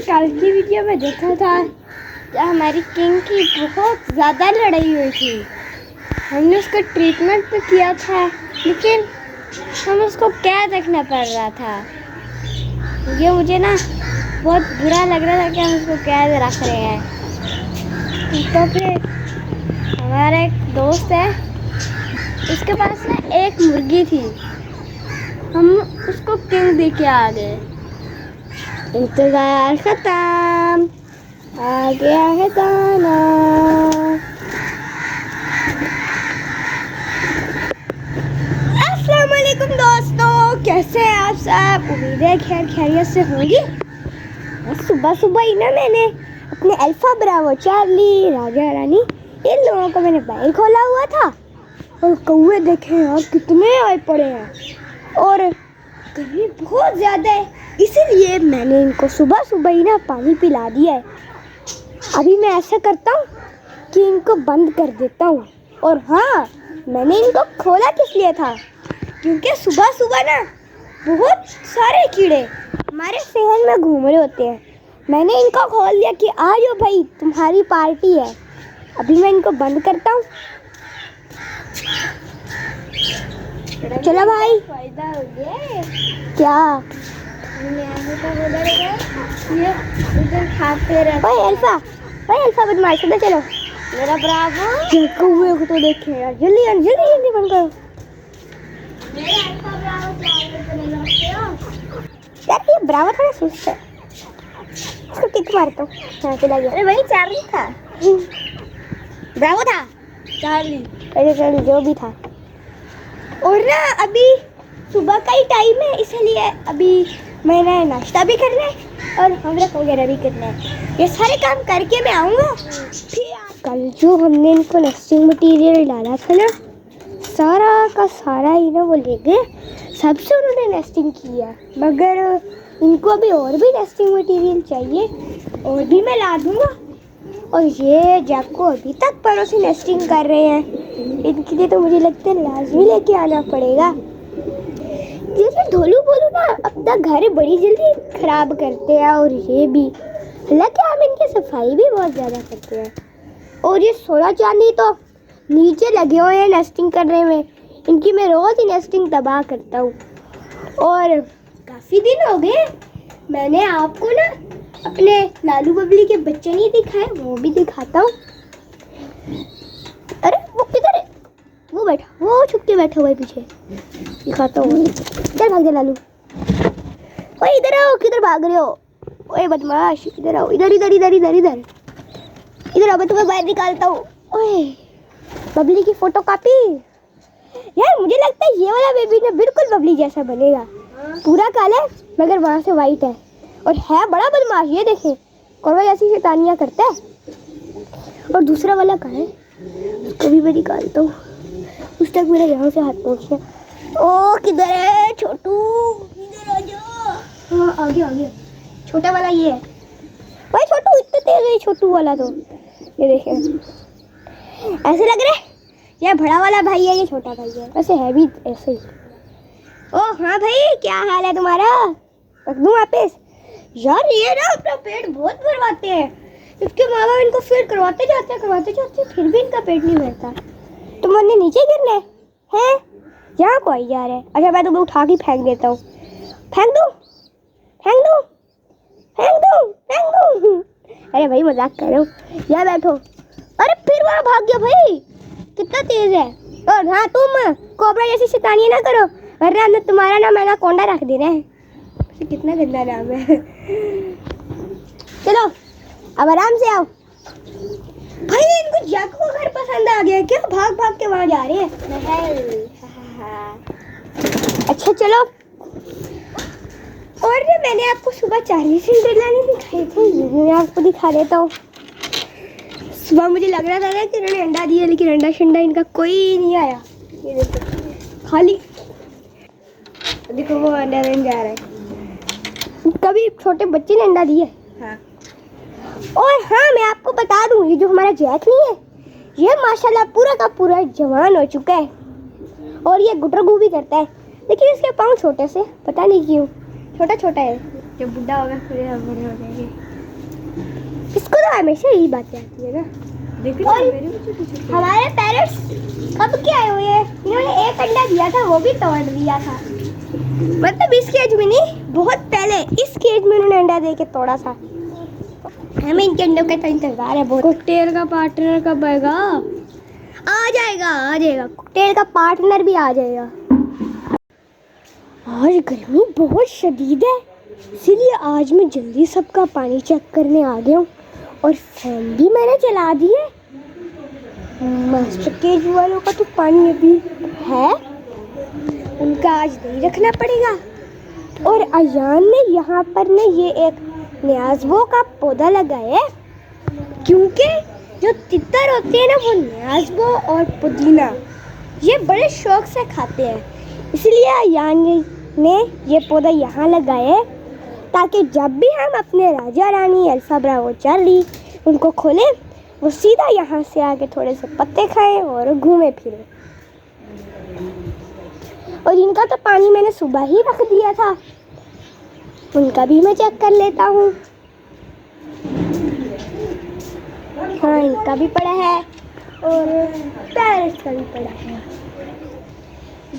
कल की वीडियो में देखा था हमारी किंग की बहुत ज़्यादा लड़ाई हुई थी। हमने उसका ट्रीटमेंट तो किया था, लेकिन हमें उसको कैद रखना पड़ रहा था। ये मुझे ना बहुत बुरा लग रहा था कि हम उसको कैद रख रहे हैं। तो फिर हमारा एक दोस्त है, उसके पास ना एक मुर्गी थी। हम उसको किंग दे के आ गए। इंतजार खत्म, आ गया है गाना। अस्सलाम वालेकुम दोस्तों, कैसे हैं आप सब? उम्मीद है खैर खैरियत से होंगी। सुबह सुबह ही ना मैंने अपने alpha Bravo Charlie Raja Rani इन लोगों का मैंने बैग खोला हुआ था और कौवे देखे यार कितने आए पड़े हैं और गर्मी बहुत ज़्यादा है, इसीलिए मैंने इनको सुबह सुबह ही ना पानी पिला दिया है। अभी मैं ऐसा करता हूँ कि इनको बंद कर देता हूँ। और हाँ, मैंने इनको खोला किस लिए था, क्योंकि सुबह सुबह ना बहुत सारे कीड़े हमारे शहर में घूम रहे होते हैं। मैंने इनको खोल दिया कि आ जाओ भाई, तुम्हारी पार्टी है। अभी मैं इनको बंद करता हूँ। चलो भाई, फायदा हो गया क्या? इधर खाते रहते। ओए अल्फा बदमाश, इधर चलो। मेरा ब्रावो कौवे को तो देखे यार, जल्दी जल्दी जल्दी बंद करो। मेरा अल्फा ब्रावो यार, ये ब्रावो थोड़ा सुस्त है, इसको किक मारता हूँ। हाँ चला गया। अरे भाई चार्ली था, ब्रावो था, चार्ली जो भी था। और ना अभी सुबह का ही टाइम है, इसलिए अभी मैंने नाश्ता भी करना है और हमरख वगैरह भी करना है। ये सारे काम करके मैं आऊँगा। फिर कल जो हमने इनको नेस्टिंग मटेरियल डाला था ना, सारा का सारा ही ना वो ले गए, सबसे उन्होंने नेस्टिंग किया। मगर इनको अभी और भी नेस्टिंग मटेरियल चाहिए और भी मैं ला दूँगा। और ये जैको अभी तक पड़ोसी नेस्टिंग कर रहे हैं, इनके लिए तो मुझे लगता है लाजमी लेके आना पड़ेगा। जैसे ढोलू बोलू ना अपना घर बड़ी जल्दी खराब करते हैं, और ये भी, हालांकि हम इनकी सफाई भी बहुत ज़्यादा करते हैं। और ये सोना चांदी तो नीचे लगे हुए हैं नेस्टिंग करने में, इनकी मैं रोज़ ही नेस्टिंग तबाह करता हूँ। और काफ़ी दिन हो गए मैंने आपको ना अपने लालू बबली के बच्चे नहीं दिखाए, वो भी दिखाता हूँ। अरे वो किधर है? वो बैठा, वो छुप के बैठा हुआ है पीछे, दिखाता हूँ। इधर भाग जा लालू। ओए इधर आओ, किधर भाग रहे हो? ओए बदमाश, इधर आओ, इधर इधर इधर इधर इधर इधर आओ, मैं तुम्हें बाहर निकालता हूँ। ओए बबली की फोटो कॉपी। यार मुझे लगता है ये वाला बेबी ना बिल्कुल बबली जैसा बनेगा, पूरा काला है मगर वहाँ से वाइट है और है बड़ा बदमाश। ये देखें, कौवा जैसी शैतानियाँ करता है। और दूसरा वाला कहाँ है? उसको भी मैं निकालता हूँ, उस तक मेरा यहाँ से हाथ पहुँच गया। ओ किधर है छोटू? इधर आ जाओ। हाँ आ गया। छोटा वाला ये है भाई। छोटू इतने तेज है छोटू वाला तो, ये देखें ऐसे लग रहा है ये बड़ा वाला भाई है, ये छोटा भाई है। वैसे है भी ऐसे ही। ओ हाँ भाई, क्या हाल है तुम्हारा? रख दूँ वापस? यार ये ना अपना पेट बहुत भरवाते हैं, इसके माँ बाप इनको फिर करवाते जाते हैं, फिर भी इनका पेट नहीं भरता। तुमने नीचे गिरना है? यहाँ को आई जा रहा है। अच्छा मैं तुम्हें उठा के फेंक देता हूँ। फेंक दूँ? अरे भाई मजाक कर रहे हो, यहाँ बैठो। अरे फिर वहाँ भाग गया भाई, कितना तेज है। और हाँ तुम कोबरा जैसी शैतानी ना करो, वरना हमने तुम्हारा नाम एनाकोंडा रख देना है। कितना गंदा नाम है। चलो अब आराम से आओ। भाई इनको जैको का घर पसंद आ गया क्या? भाग भाग के वहाँ जा रहे हैं। अच्छा चलो। और मैंने आपको सुबह चार्ली सिंड्रेला नहीं दिखाई थी, मैं आपको दिखा देता हूँ। सुबह मुझे लग रहा था ना कि इन्होंने अंडा दिया, लेकिन अंडा शंडा इनका कोई नहीं आया। ये देखो खाली, देखो वो अंडा देने जा रहा है। कभी छोटे बच्चे ने अंडा दिया? हाँ। और हाँ मैं आपको बता दूँ, ये जो हमारा जैक नहीं है, ये माशाल्लाह पूरा का पूरा जवान हो चुका है और ये गुटरगू भी करता है, लेकिन इसके पाँव छोटे से, पता नहीं क्यों छोटा है। जब बुढ़ा होगा फिर बड़े हो जाएंगे। इसको तो हमेशा यही बातें आती है ना। देखो मेरे भी छोटे-छोटे। हमारे पेरेंट्स कब के आए हुए हैं, इन्होंने एक अंडा दिया था वो भी तोड़ दिया था। मतलब इस केज में नहीं, बहुत पहले इस केज में उन्होंने अंडा दे के तोड़ा था। हमें इनके अंडों का तो इंतजार है बहुत। कॉकटेल का पार्टनर कब आएगा? आ जाएगा कॉकटेल का पार्टनर भी आ जाएगा। आज गर्मी बहुत शदीद है, इसीलिए आज मैं जल्दी सबका पानी चेक करने आ गया हूँ और फैन भी मैंने चला दिए। मास्टर केज वालों का तो पानी अभी है, उनका आज नहीं रखना पड़ेगा। और अयान ने यहाँ पर ने ये एक न्याज़वो का पौधा लगाया है, क्योंकि जो तितर होते हैं ना वो न्याज़वो और पुदीना ये बड़े शौक से खाते हैं, इसलिए अयान ने ये पौधा यहाँ लगाया है ताकि जब भी हम अपने Raja Rani alpha Bravo Charlie उनको खोलें वो सीधा यहाँ से आके थोड़े से पत्ते खाएं और घूमे फिरें। और इनका तो पानी मैंने सुबह ही रख दिया था, उनका भी मैं चेक कर लेता हूँ। हाँ इनका भी पड़ा है और पैरेट्स का भी पड़ा है।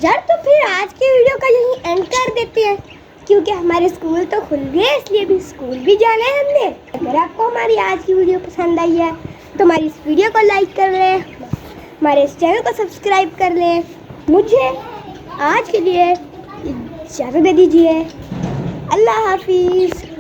यार तो फिर आज के वीडियो का यहीं एंड कर देते हैं, क्योंकि हमारे स्कूल तो खुल गए, इसलिए भी स्कूल भी जाना है हमने। अगर आपको हमारी आज की वीडियो पसंद आई है तो हमारी इस वीडियो को लाइक कर लें, हमारे इस चैनल को सब्सक्राइब कर लें। मुझे आज के लिए इजाज़त दे दीजिए। अल्लाह हाफिज़।